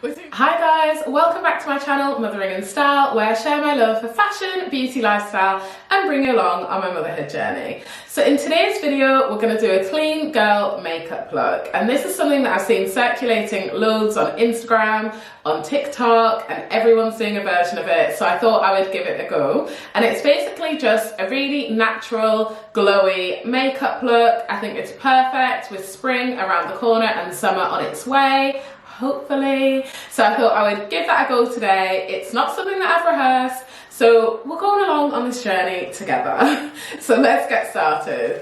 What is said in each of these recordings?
Hi guys, welcome back to my channel Mothering in Style, where I share my love for fashion, beauty, lifestyle and bring you along on my motherhood journey. So in today's video we're going to do a clean girl makeup look, and this is something that I've seen circulating loads on Instagram, on TikTok, and everyone's doing a version of it, so I thought I would give it a go. And it's basically just a really natural, glowy makeup look. I think it's perfect with spring around the corner and summer on its way, hopefully. So I thought I would give that a go today. It's not something that I've rehearsed, so we're going along on this journey together. So let's get started.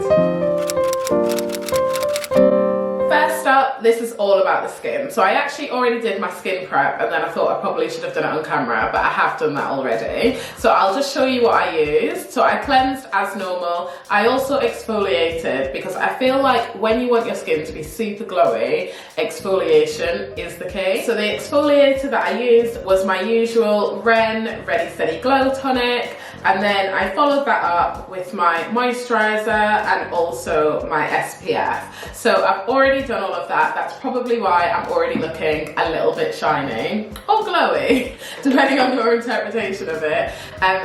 First up, this is all about the skin. So I actually already did my skin prep, and then I thought I probably should have done it on camera, but I have done that already. So I'll just show you what I used. So I cleansed as normal. I also exfoliated because I feel like when you want your skin to be super glowy, exfoliation is the key. So the exfoliator that I used was my usual Ren Ready Steady Glow Tonic, and then I followed that up with my moisturizer and also my SPF. So I've already done all of that. That's probably why I'm already looking a little bit shiny or glowy, depending on your interpretation of it.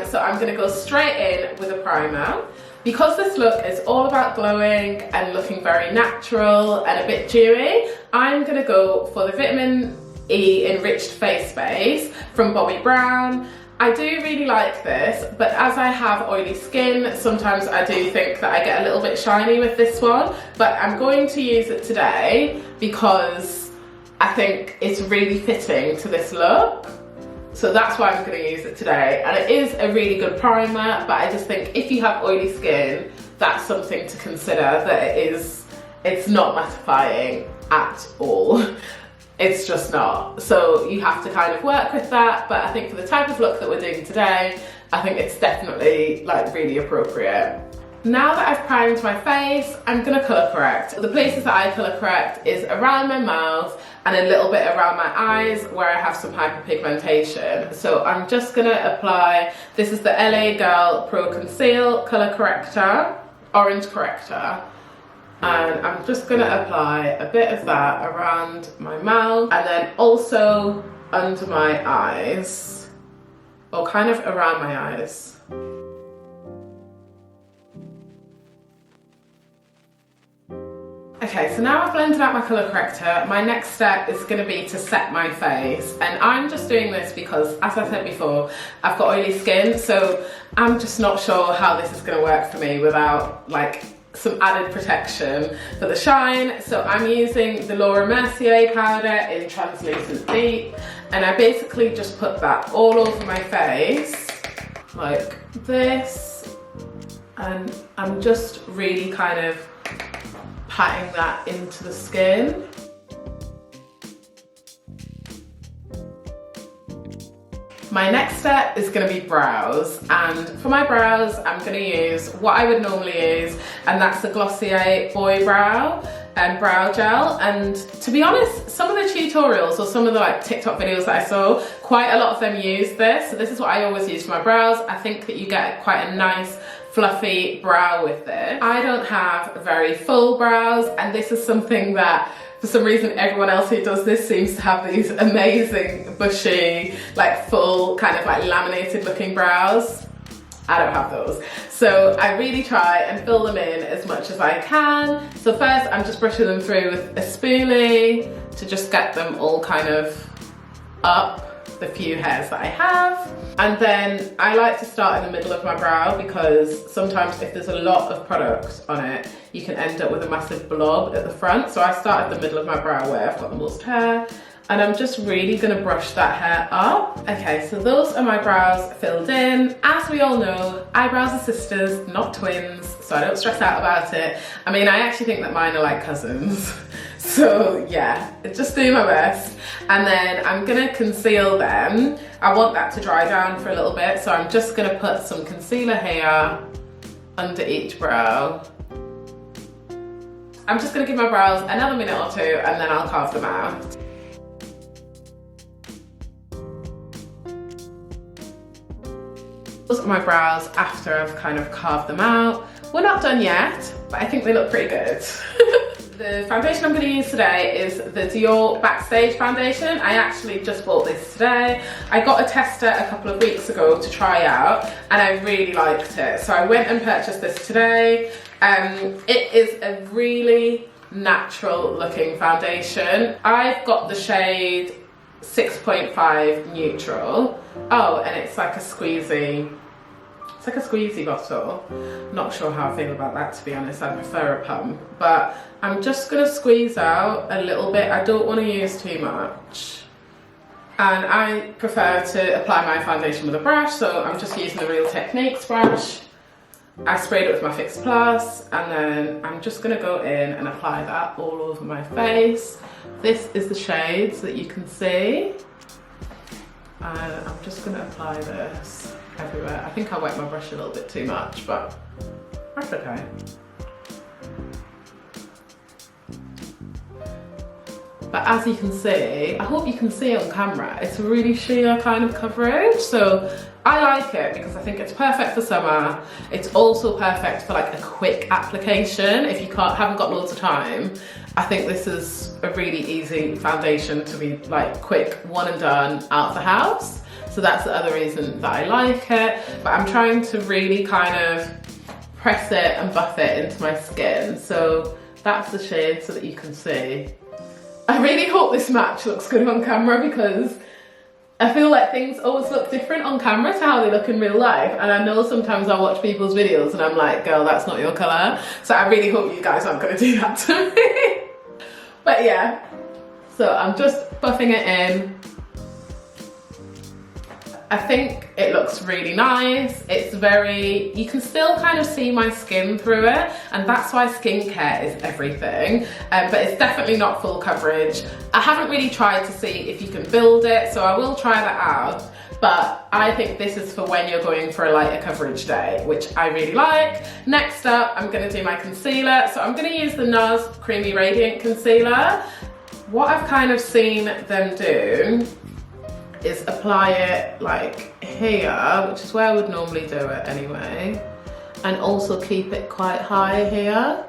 So I'm going to go straight in with a primer. Because this look is all about glowing and looking very natural and a bit dewy, I'm going to go for the Vitamin E Enriched Face Base from Bobbi Brown. I do really like this, but as I have oily skin, sometimes I do think that I get a little bit shiny with this one, but I'm going to use it today because I think it's really fitting to this look. So that's why I'm going to use it today. And it is a really good primer, but I just think if you have oily skin, that's something to consider, that it's not mattifying at all. It's just not. So you have to kind of work with that, but I think for the type of look that we're doing today, I think it's definitely like really appropriate. Now that I've primed my face, I'm gonna colour correct. The places that I colour correct is around my mouth and a little bit around my eyes where I have some hyperpigmentation. So I'm just gonna apply, this is the LA Girl Pro Conceal Colour Corrector, Orange Corrector. And I'm just going to apply a bit of that around my mouth and then also under my eyes, or kind of around my eyes. Okay, so now I've blended out my colour corrector, my next step is going to be to set my face, and I'm just doing this because, as I said before, I've got oily skin, so I'm just not sure how this is going to work for me without like some added protection for the shine. So I'm using the Mercier powder in Translucent Deep, and I basically just put that all over my face like this, and I'm just really kind of patting that into the skin. My next step is going to be brows, and for my brows I'm going to use what I would normally use, and that's the Glossier Boy Brow and Brow Gel. And to be honest, some of the tutorials or some of the like TikTok videos that I saw, quite a lot of them use this. So this is what I always use for my brows. I think that you get quite a nice fluffy brow with this. I don't have very full brows, and this is something that for some reason everyone else who does this seems to have these amazing bushy, like full kind of like laminated looking brows. I don't have those. So I really try and fill them in as much as I can. So first I'm just brushing them through with a spoolie to just get them all kind of up, the few hairs that I have. And then I like to start in the middle of my brow because sometimes if there's a lot of product on it, you can end up with a massive blob at the front. So I start at the middle of my brow where I've got the most hair, and I'm just really gonna brush that hair up. Okay, so those are my brows filled in. As we all know, eyebrows are sisters, not twins, so I don't stress out about it. I mean, I actually think that mine are like cousins. So yeah, just do my best. And then I'm gonna conceal them. I want that to dry down for a little bit, so I'm just gonna put some concealer here under each brow. I'm just gonna give my brows another minute or two and then I'll carve them out. Those are my brows after I've kind of carved them out. We're not done yet, but I think they look pretty good. The foundation I'm going to use today is the Dior Backstage foundation. I actually just bought this today. I got a tester a couple of weeks ago to try out and I really liked it. So I went and purchased this today. It is a really natural looking foundation. I've got the shade 6.5 neutral. Oh, and it's like a squeezy. It's like a squeezy bottle. Not sure how I feel about that, to be honest. I prefer a pump, but I'm just gonna squeeze out a little bit. I don't want to use too much, and I prefer to apply my foundation with a brush, so I'm just using the Real Techniques brush. I sprayed it with my Fix Plus, and then I'm just gonna go in and apply that all over my face. This is the shade so that you can see, and I'm just gonna apply this everywhere. I think I wet my brush a little bit too much, but that's okay. But as you can see, I hope you can see on camera, it's a really sheer kind of coverage. So I like it because I think it's perfect for summer. It's also perfect for like a quick application. If you haven't got loads of time, I think this is a really easy foundation to be like quick, one and done, out of the house. So that's the other reason that I like it. But I'm trying to really kind of press it and buff it into my skin. So that's the shade so that you can see. I really hope this match looks good on camera because I feel like things always look different on camera to how they look in real life. And I know sometimes I watch people's videos and I'm like, girl, that's not your colour. So I really hope you guys aren't going to do that to me. But yeah, so I'm just buffing it in. I think it looks really nice. It's very, you can still kind of see my skin through it, and that's why skincare is everything. But it's definitely not full coverage. I haven't really tried to see if you can build it, so I will try that out. But I think this is for when you're going for a lighter coverage day, which I really like. Next up, I'm gonna do my concealer. So I'm gonna use the NARS Creamy Radiant Concealer. What I've kind of seen them do is apply it like here, which is where I would normally do it anyway, and also keep it quite high here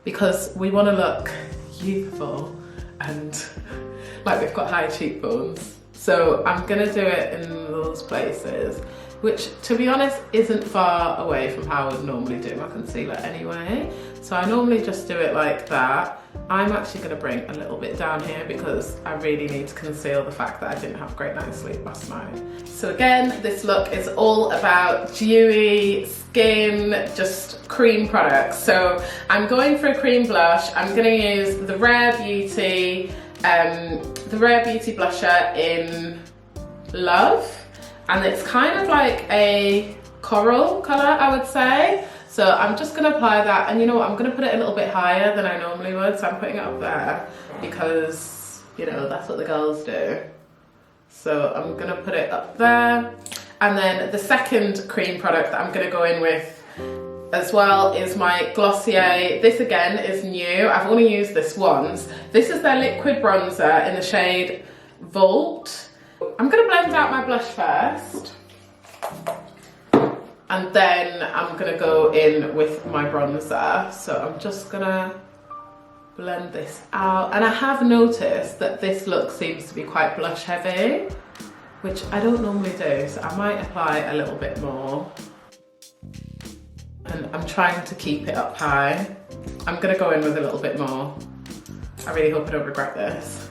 because we want to look youthful and like we've got high cheekbones. So I'm gonna do it in those places, which to be honest isn't far away from how I would normally do my concealer anyway. So I normally just do it like that. I'm actually going to bring a little bit down here because I really need to conceal the fact that I didn't have a great night's sleep last night. So again, this look is all about dewy skin, just cream products. So I'm going for a cream blush. I'm going to use the Rare Beauty blusher in Love, and it's kind of like a coral colour, I would say. So I'm just gonna apply that, and you know what, I'm gonna put it a little bit higher than I normally would, so I'm putting it up there because, you know, that's what the girls do. So I'm gonna put it up there. And then the second cream product that I'm gonna go in with as well is my Glossier. This again is new, I've only used this once. This is their liquid bronzer in the shade Volt. I'm gonna blend out my blush first, and then I'm gonna go in with my bronzer. So I'm just gonna blend this out. And I have noticed that this look seems to be quite blush heavy, which I don't normally do. So I might apply a little bit more. And I'm trying to keep it up high. I'm gonna go in with a little bit more. I really hope I don't regret this.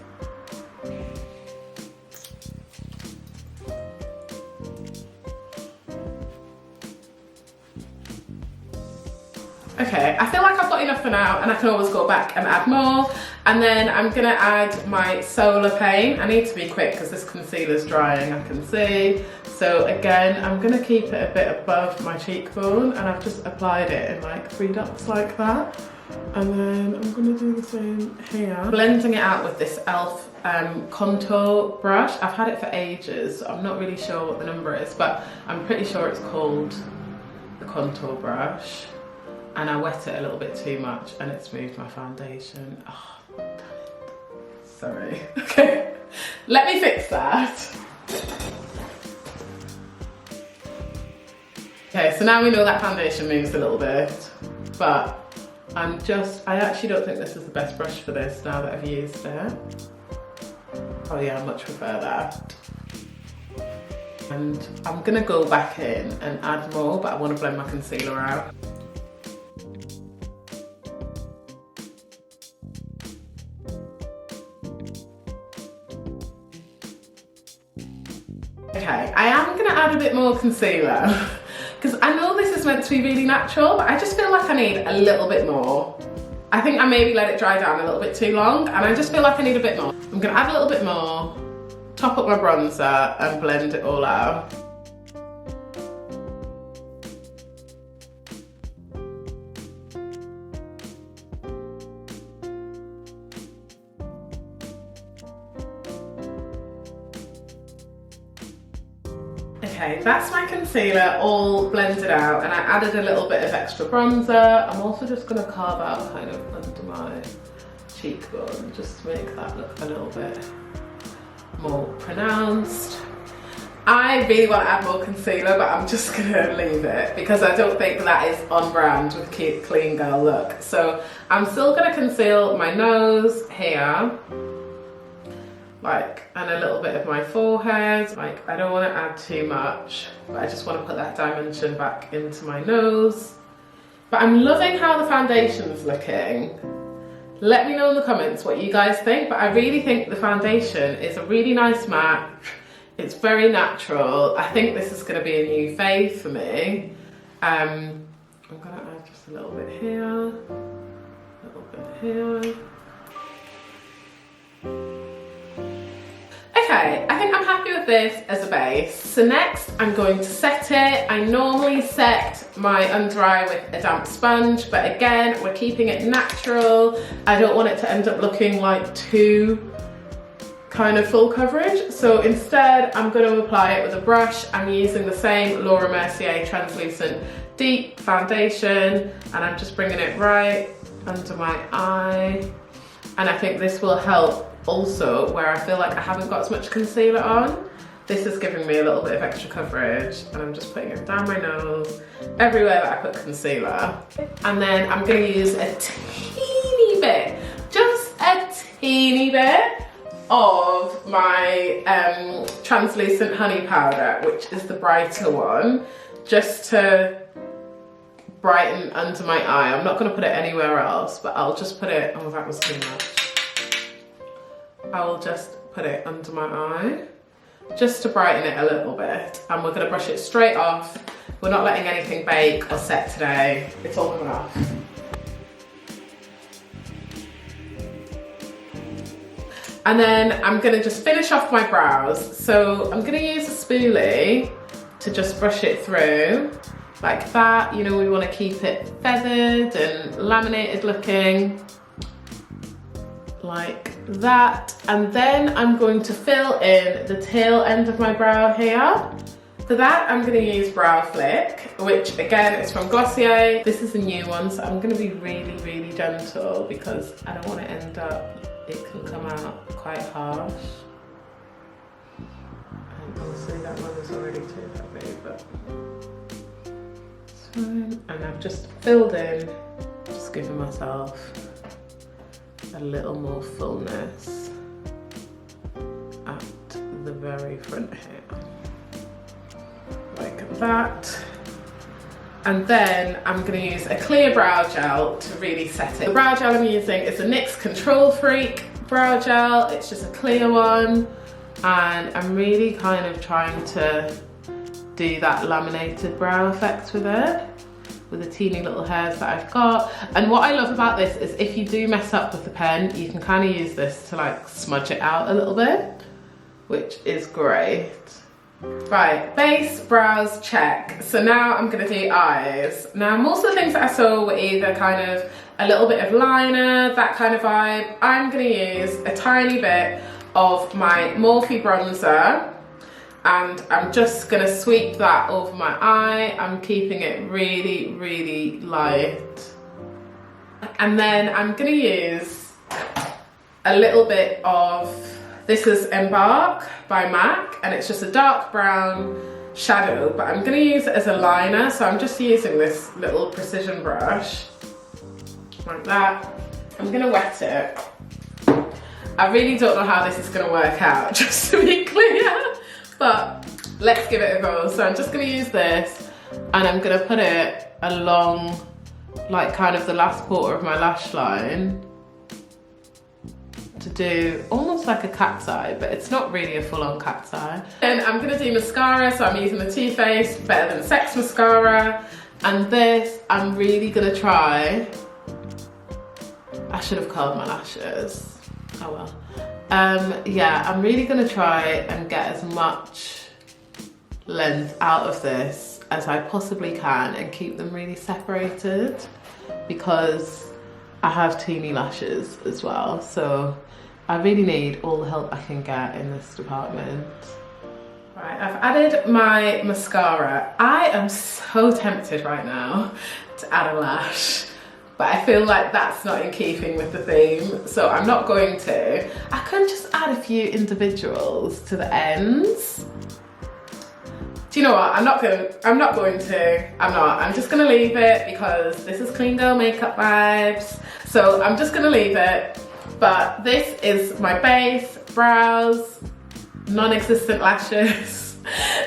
Okay, I feel like I've got enough for now and I can always go back and add more. And then I'm gonna add my Solar Paint. I need to be quick because this concealer's drying, I can see. So again, I'm gonna keep it a bit above my cheekbone, and I've just applied it in like 3 dots like that. And then I'm gonna do the same here. Blending it out with this e.l.f. contour brush. I've had it for ages, so I'm not really sure what the number is, but I'm pretty sure it's called the contour brush. And I wet it a little bit too much and it's moved my foundation. Oh, damn it. Sorry. Okay, let me fix that. Okay, so now we know that foundation moves a little bit, but I actually don't think this is the best brush for this now that I've used it. Oh yeah, I much prefer that. And I'm gonna go back in and add more, but I want to blend my concealer out. Okay, I am gonna add a bit more concealer because I know this is meant to be really natural, but I just feel like I need a little bit more. I think I maybe let it dry down a little bit too long, and I just feel like I need a bit more. I'm gonna add a little bit more, top up my bronzer and blend it all out. Okay, that's my concealer all blended out, and I added a little bit of extra bronzer. I'm also just going to carve out kind of under my cheekbone just to make that look a little bit more pronounced. I really want to add more concealer, but I'm just going to leave it because I don't think that is on brand with a clean girl look. So I'm still going to conceal my nose here, like, and a little bit of my forehead. Like, I don't want to add too much, but I just want to put that dimension back into my nose. But I'm loving how the foundation's looking. Let me know in the comments what you guys think, but I really think the foundation is a really nice match. It's very natural. I think this is going to be a new fave for me. I'm going to add just a little bit here, a little bit here. Okay, I think I'm happy with this as a base. So next I'm going to set it. I normally set my under eye with a damp sponge, but again, we're keeping it natural. I don't want it to end up looking like too kind of full coverage. So instead, I'm going to apply it with a brush. I'm using the same Laura Mercier translucent deep foundation, and I'm just bringing it right under my eye. And I think this will help also where I feel like I haven't got as much concealer on. This is giving me a little bit of extra coverage, and I'm just putting it down my nose, everywhere that I put concealer. And then I'm going to use a teeny bit, just a teeny bit of my translucent honey powder, which is the brighter one, just to brighten under my eye. I'm not going to put it anywhere else, but I'll just put it, oh, that was too much. I will just put it under my eye, just to brighten it a little bit. And we're going to brush it straight off. We're not letting anything bake or set today. It's all coming off. And then I'm going to just finish off my brows. So I'm going to use a spoolie to just brush it through like that. You know, we want to keep it feathered and laminated looking, like that. And then I'm going to fill in the tail end of my brow here. For that, I'm going to use Brow Flick, which again is from Glossier. This is a new one, so I'm going to be really, really gentle because I don't want to end up, it can come out quite harsh. And obviously that one is already too heavy, but it's fine. And I've just filled in, just giving myself a little more fullness at the very front here, like that. And then I'm going to use a clear brow gel to really set it. The brow gel I'm using is a NYX Control Freak brow gel. It's just a clear one, and I'm really kind of trying to do that laminated brow effect with it, with the teeny little hairs that I've got. And what I love about this is if you do mess up with the pen, you can kind of use this to like smudge it out a little bit, which is great. Right, base, brows, check. So now I'm gonna do eyes. Now most of the things that I saw were either kind of a little bit of liner, that kind of vibe. I'm gonna use a tiny bit of my Morphe bronzer, and I'm just gonna sweep that over my eye. I'm keeping it really, really light. And then I'm gonna use a little bit of, this is Embark by MAC, and it's just a dark brown shadow, but I'm gonna use it as a liner, so I'm just using this little precision brush like that. I'm gonna wet it. I really don't know how this is gonna work out, just to be clear, but let's give it a go. So I'm just gonna use this and I'm gonna put it along like kind of the last quarter of my lash line to do almost like a cat's eye, but it's not really a full-on cat's eye. Then I'm gonna do mascara, so I'm using the Too Faced Better Than Sex mascara, and this I'm really gonna try. I should have curled my lashes. Oh well. Yeah, I'm really gonna try and get as much length out of this as I possibly can and keep them really separated, because I have teeny lashes as well, so I really need all the help I can get in this department. Right, I've added my mascara. I am so tempted right now to add a lash, but I feel like that's not in keeping with the theme, so I'm not going to. I can just add a few individuals to the ends. Do you know what? I'm not going to. I'm just gonna leave it because this is clean girl makeup vibes. So I'm just gonna leave it. But this is my base, brows, non-existent lashes.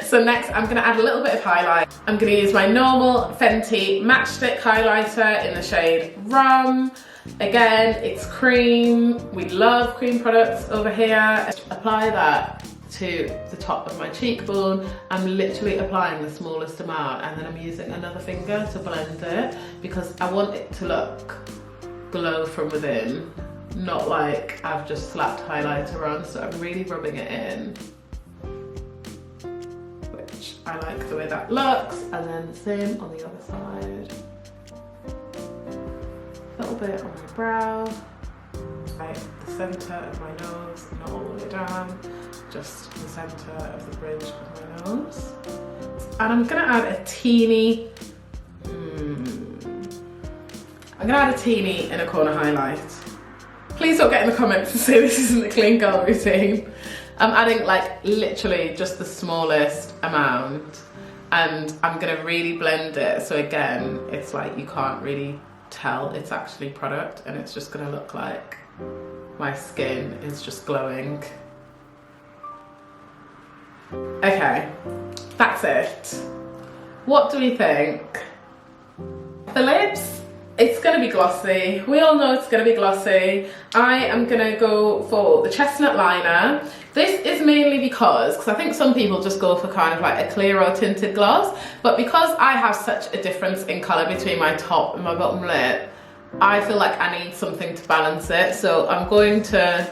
So next I'm gonna add a little bit of highlight. I'm gonna use my normal Fenty Matchstick highlighter in the shade Rum. Again, it's cream. We love cream products over here. Apply that to the top of my cheekbone. I'm literally applying the smallest amount, and then I'm using another finger to blend it because I want it to look glow from within, not like I've just slapped highlighter on. So I'm really rubbing it in, which I like the way that looks. And then the same on the other side. A little bit on my brow, like the centre of my nose, not all the way down, just the centre of the bridge of my nose. And I'm gonna add a teeny, inner corner highlight. Please don't get in the comments and say this isn't the clean girl routine. I'm adding like literally just the smallest amount, and I'm gonna really blend it. So again, it's like you can't really tell it's actually product, and it's just gonna look like my skin is just glowing. Okay, that's it. What do we think? The lips, it's gonna be glossy. We all know it's gonna be glossy. I am gonna go for the Chestnut Liner. This is mainly because I think some people just go for kind of like a clearer tinted gloss, but because I have such a difference in colour between my top and my bottom lip, I feel like I need something to balance it. So I'm going to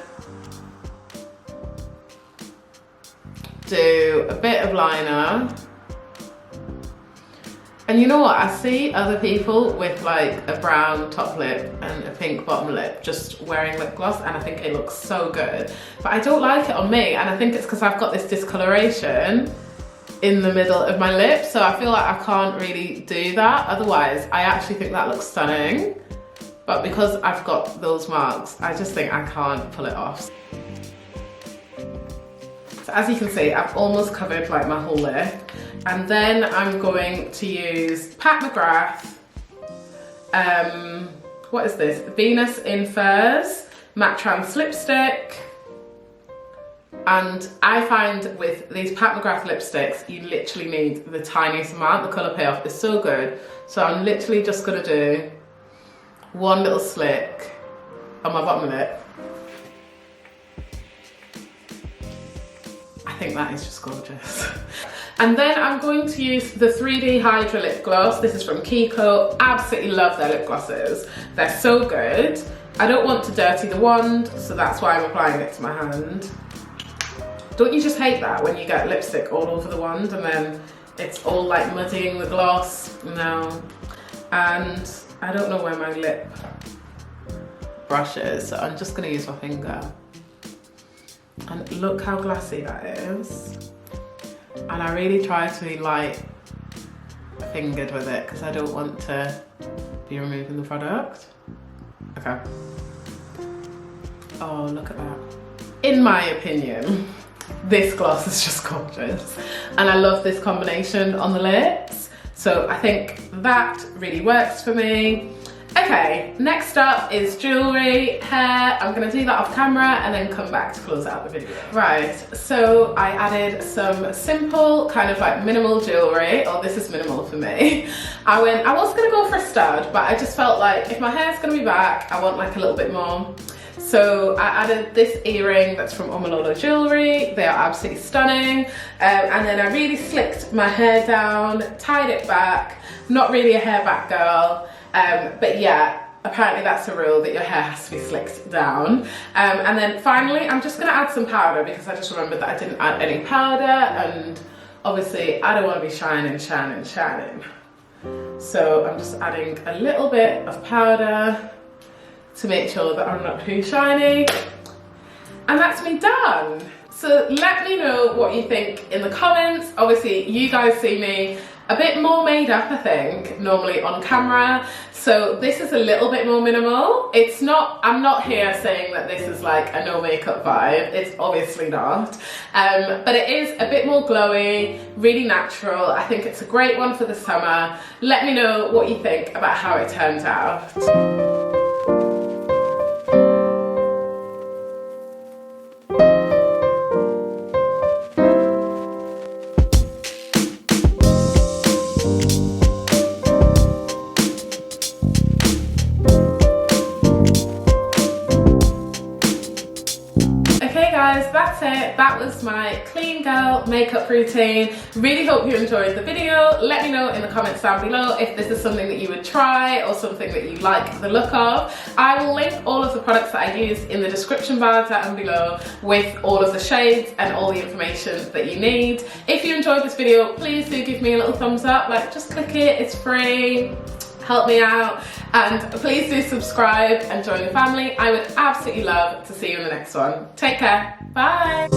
do a bit of liner. And you know what, I see other people with like a brown top lip and a pink bottom lip just wearing lip gloss, and I think it looks so good, but I don't like it on me, and I think it's because I've got this discoloration in the middle of my lip, so I feel like I can't really do that. Otherwise, I actually think that looks stunning, but because I've got those marks, I just think I can't pull it off. So as you can see, I've almost covered like my whole lip. And then I'm going to use Pat McGrath, what is this? Venus in Furs Matte Trans Lipstick. And I find with these Pat McGrath lipsticks, you literally need the tiniest amount. The colour payoff is so good. So I'm literally just gonna do one little slick on my bottom lip. I think that is just gorgeous. And then I'm going to use the 3D Hydra Lip Gloss. This is from Kiko. Absolutely love their lip glosses. They're so good. I don't want to dirty the wand, so that's why I'm applying it to my hand. Don't you just hate that when you get lipstick all over the wand and then it's all like muddying the gloss? No. And I don't know where my lip brush is, so I'm just gonna use my finger. And look how glassy that is. And I really try to be light fingered with it because I don't want to be removing the product. Okay. Oh, look at that. In my opinion, this gloss is just gorgeous. And I love this combination on the lips. So I think that really works for me. Okay, next up is jewellery, hair. I'm going to do that off camera and then come back to close out the video. Right, so I added some simple kind of like minimal jewellery. Oh, this is minimal for me. I was going to go for a stud, but I just felt like if my hair's going to be back, I want like a little bit more. So I added this earring that's from Omalolo Jewellery. They are absolutely stunning. And then I really slicked my hair down, tied it back. Not really a hair back girl. But yeah, apparently that's a rule that your hair has to be slicked down. And then finally, I'm just gonna add some powder because I just remembered that I didn't add any powder, and obviously I don't wanna be shining. So I'm just adding a little bit of powder to make sure that I'm not too shiny. And that's me done. So let me know what you think in the comments. Obviously, you guys see me a bit more made up, I think, normally on camera. So this is a little bit more minimal. It's not, I'm not here saying that this is like a no makeup vibe. It's obviously not. But it is a bit more glowy, really natural. I think it's a great one for the summer. Let me know what you think about how it turns out. Guys, that's it. That was my clean girl makeup routine. Really hope you enjoyed the video. Let me know in the comments down below if this is something that you would try or something that you like the look of. I will link all of the products that I use in the description bar down below with all of the shades and all the information that you need. If you enjoyed this video, please do give me a little thumbs up. Like, just click it, it's free. Help me out, and please do subscribe and join the family. I would absolutely love to see you in the next one. Take care, bye.